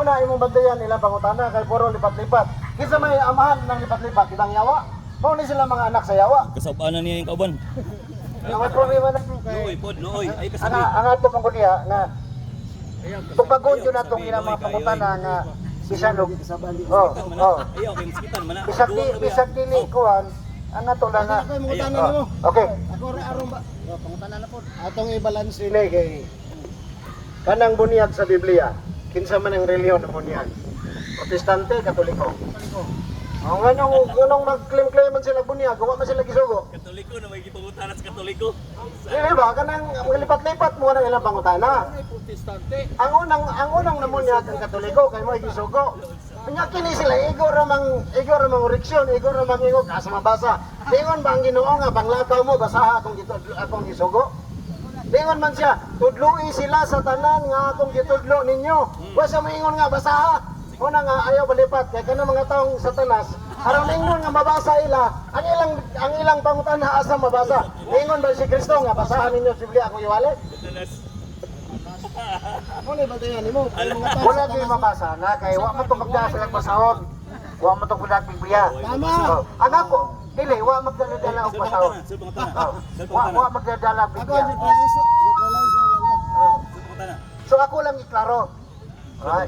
na imong bantayan ilang pangutana kay puro lipat-lipat. Kinsa may amahan ng lipat-lipat kitang yawa. Mao ni sila mga anak sa yawa. Kasabanan niya yung kauban. Ang may problema na Looy, pod, looy. Ay, kasabi. ang ato pang kuliya na tubagon yun natong ilang mga pangutana nga bisan og Ayaw, kay masikitan man na. bisag dili kuan ang ato lang nga okay Ako ra aron ba? Pangutana na po. Atong i-balance dili kay kanang bunyag sa Biblia kinsa man ang reliyon ng bunyag Protestante Katoliko ang ganong mag-claim-claiman sila bunyag gawa man sila gisugo Katoliko na may gipangutana sa Katoliko. dili ba kanang lipat-lipat mo na ilang pangutana Protestante. ang unang namunyag ang Katoliko kay mo gisugo nya kini sila igor ramang reaksyon igor ramang ingog asa mabasa dingon ba ang Ginoo nga banglakaw mo basaha akong gisugo dingon man siya tudloi sila sa tanan nga akong gitudlo ninyo wa sa moingon nga basaha una nga ayaw balipat kay kanang mga taong satanas aron ningon nga mabasa ila ang ilang pangutana asa mabasa dingon ba si Kristo nga basahan ninyo sa Biblia akong iwali Mo ni bantayan nimo. wala kayo mabasa na kay wa mo to magdala sila basahon wa mo to kudat Biblia Tama. ang ako dili wa magdala og basahon Sir pangutana. Sir wa pangutana. magdala Ako Biblia neutralize na lang ko. Sir pangutana. so ako lang iklaro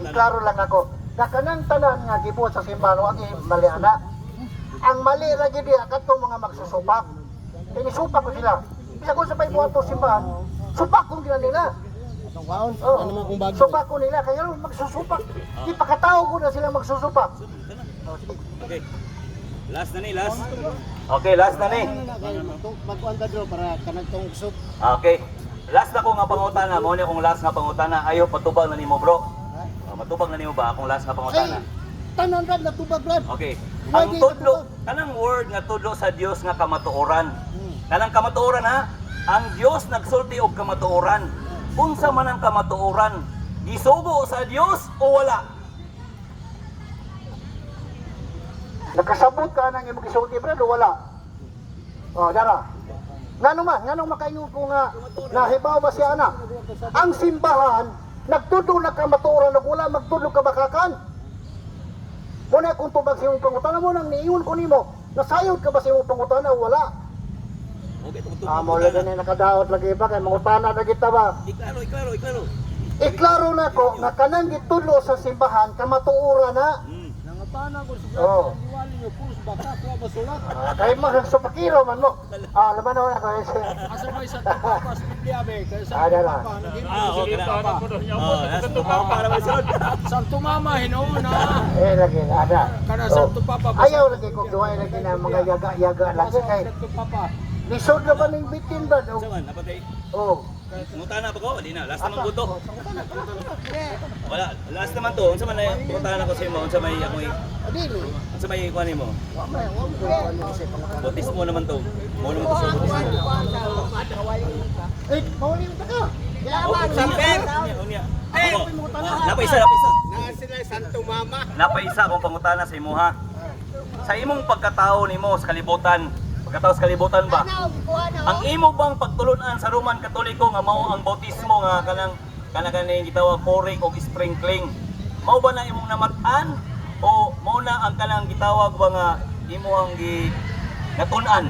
iklaro lang ako na kanang tanan nga gibuhat sa simbahan wa gi mali ana ang mali ra gid kadtong mga magsusupak inisupak ko sila bisa ko sa pay buhat to simbahan supak kong gina nila Atong kaon. oh, Ano man kung bago. supak ko nila kaya magsusupak di pakatao ko na sila magsusupak Okay. Last na ni, last. Okay, last na ni. Magkuan ta dro para kanang tong sup. Okay. Last na ko nga pangutana, mo ni akong last nga pangutana. Ayaw patubag na nimo, bro. Matubag na nimo ba akong last nga pangutana? Tanan rad natubag rad. Okay. Why Ang di tudlo, katubag? kanang word nga tudlo sa Dios nga kamatuoran. Kanang kamatuoran ha, ang Dios nagsulti og kamatuoran. Unsa man ang kamatuoran? Gisugo sa Dios o wala? Nakasabot ka nang imong gisulti brad o wala? Oh, dara. Nganong makaingon ko nga nahibaw ba siya ana? Ang simbahan nagtudlo na kamatuoran ug wala magtudlo ka bakakan. Muna kung tubag sa imong pangutana mo nang niingon ko nimo, nasayod ka ba sa imong pangutana o wala? Okay, tugtog. Mo lagi na nakadaot lagi ba kay mangutana na kita ba? Iklaro. Iklaro na ko nga kanang gitudlo sa simbahan kamatuoran na. Nangutana ko sa Oh. diwali niyo pus baka ko basulat. Kay mo sa pakiro man mo. Laman na ako. Asa may sa tapas Biblia be kay sa Dara. Okay na. Last tumama para masunod. Santo Mama hinuuna. Lagi na ada. Kana Santo Papa. Ayaw lagi kong duway lagi na mga yaga-yaga lang sa kay. Santo Papa. Lisod na ba ng bitin ba? Saman, napatay. Oh. Mutana pa ko, di na. Last naman ko to. Wala, last naman to. Unsa man na mutana ko sa imo, unsa may ako'y Adili. unsa may kuan nimo? Wa may wa mo kuan ni kasi pangutana. Bautismo naman to. Mo naman to sa bautismo. Mauli mo ka. Okay, Samper. unya. Ako. Napaisa. Na sila Santo Mama. Napaisa akong pangutana sa imo ha. Sa imong pagkatao nimo sa kalibutan, pagkatao sa kalibutan ba? Ang imo bang pagtulunan sa Roman Katoliko nga mao ang bautismo nga kanang kanang gitawag pouring o sprinkling? Mao ba na imong namatan o mao na ang kanang gitawag ba nga imo ang natun-an?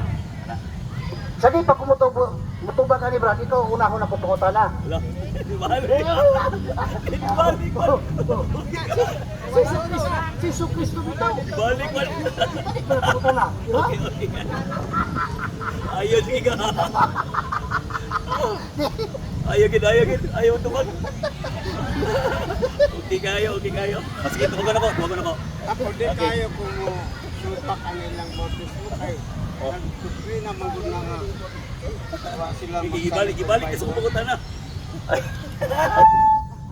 Sa di pa mutuba ka ni Brad, ikaw una ko na pupunta na. Wala. Balik. Si Kristo bito. Balik. Pupunta na. Okay. Ayaw sige ka. Ayaw tumag. Okay kayo. Sige, tumagan ako. Ako di kayo kung supak ang ilang bautismo kay nagtukrina man gud nga wa sila Ibalik sa pagkutan na.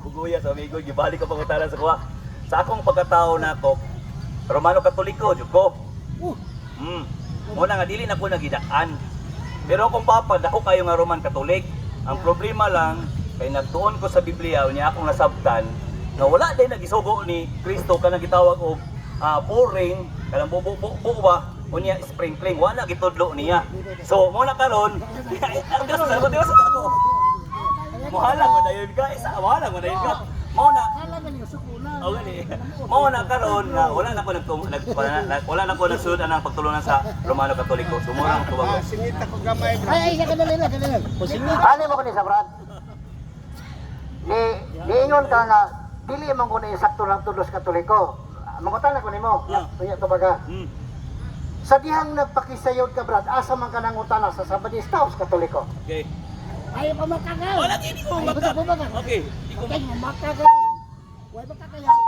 Buguya sa amigo, gibalik ka pagkutalan sa kuha. Sa akong pagkatao na ako, Romano Katoliko, jud ko. Muna nga dili na ko nagidaan. Pero akong papa, dako kayo nga Roman Katolik. Ang problema lang, kay nagtuon ko sa Biblia, niya akong nasabtan, na wala din nagisugo ni Kristo ka gitawag og pouring, kanang bubo ba, unya sprinkling, wala gitudlo niya. So, muna karon, ang gasto sa ako. Muhalang mo dayon ka, Mao na Kala gani sukulan. o gani. Mao na karon nga wala na ko wala na ko nagsunod anang pagtulunan sa Romano Katoliko. Sumurang tubago. Singita ko gamay bro. Ay, kadali na, kadali. Ano mo ko ni sa Brad? Niingon ka nga, dili man ko na insakto ng tulos katoliko. Mangutan ako nimo. Tunya to baga. Sa dihang nagpakisayod ka Brad, asa man ka nang utana sa Sabadista o sa Katoliko? Okay. Ay, pamakagal. Wala gini ko Ay, maka. gusto ko ba? Okay. Di ko Ay, makagal. Huwag makakayaw.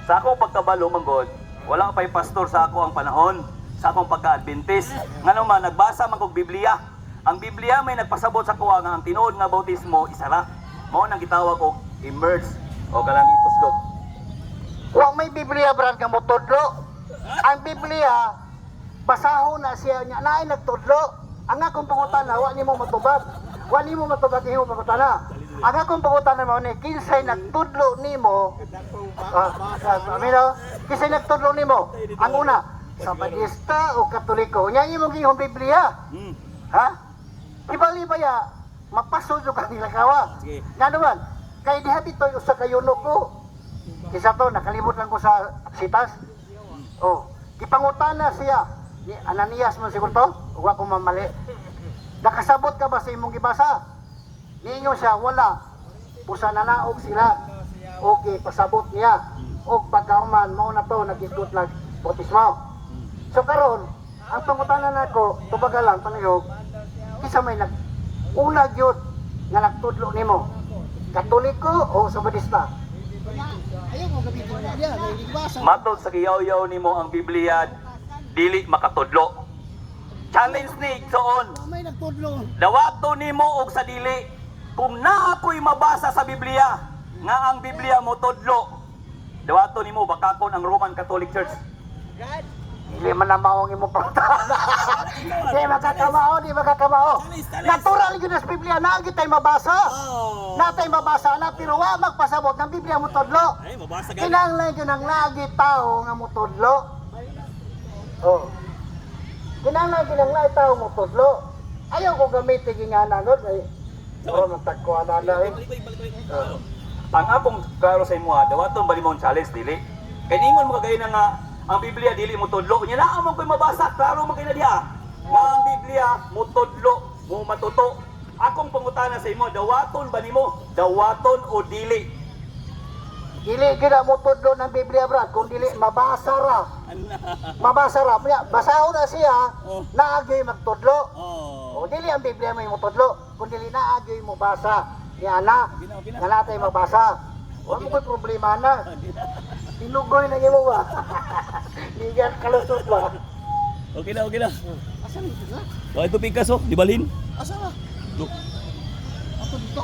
Sa akong pagkabalo manggod, wala pa'y pastor sa ako ang panahon, sa akong pagka-Adventist. Nga naman, nagbasa man kog Biblia. Ang Biblia may nagpasabot sa kuwa nga ang tinuod nga bautismo, isara. Mao nang gitawag og immerse o kanang ituslog. Huwag may Biblia Brad nga motodlo. Ang Biblia, basahon na siya niya, naay nagtudlo. Ang akong pangutana, wa nimo matubag. Wa nimo matubag imo pangutana. Ang akong pangutana mo ni kinsay nagtudlo nimo. Amino, kinsay nagtudlo nimo. Ang una, Sabadista o Katoliko. Nya imo gihong Biblia. Ha? Ibali ba ya mapasod yung kanila kawa? Sige. Nga naman, kay diha dito'y usa ka yuno ko. Kisa to, nakalimot lang ko sa sitas. Oh, gipangutana siya. Ni Ananias man siguro to, huwag ko mamali. Nakasabot ka ba sa imong gibasa? Niingon siya, wala. Pusa nanaog sila. Okay, pasabot niya. O pagkauman, mao na to, nag-isgot lang bautismo. So karon, ang pangutana nako, tubaga lang, panayog, kisa may ulag yun nga nagtudlo nimo. Katoliko o Sabadista? Ayaw mo gamitin na diya. Nagbasa. Matod sa kiyaw-yaw nimo ang Biblia, dili makatudlo. Challenge ni Igsoon. May nagtudlo. Dawato nimo og sa dili. Kung naa ko'y mabasa sa Biblia nga ang Biblia mo tudlo, dawato nimo bakakon ang Roman Catholic Church. Hindi man na maong imong pangutana. Di makakamao, di makakamao. Natural yun sa Biblia, naagit tayo mabasa. Natay mabasa na, pero wa magpasabot ng Biblia mo tudlo. Ay, mabasa Kinanglan yun ang lagi tao nga mo tudlo. Oh. Kinanglan yun ang lagi tao mo tudlo. Ayaw ko gamitin yung nga nanod. Pero magtagkuhan na eh. Ang akong klaro sa imo dawaton balimon challenge dili. Kay ningon mo kagay na nga ang Biblia dili mo tudlo. Nya naa man ko'y mabasa, klaro man kay na diha. Nga ang Biblia mo tudlo, mo matuto. Akong pangutana sa imo, dawaton ba nimo? Dawaton o dili? Dili gina mo tudlo ng Biblia brad, kung dili mabasa ra. Mabasa ra. Basahon na siya, naagay magtudlo. O dili ang Biblia may mutudlo, kung dili naagay mo basa. Yan na, nga natay mabasa. Wala mo ko'y problema na. Tinugoy na mo ba? Ligat kalusot ba? Okay na, okay na. Asa nito na? So ito pigkas oh, di balhin. Asa na? Look. Ako dito.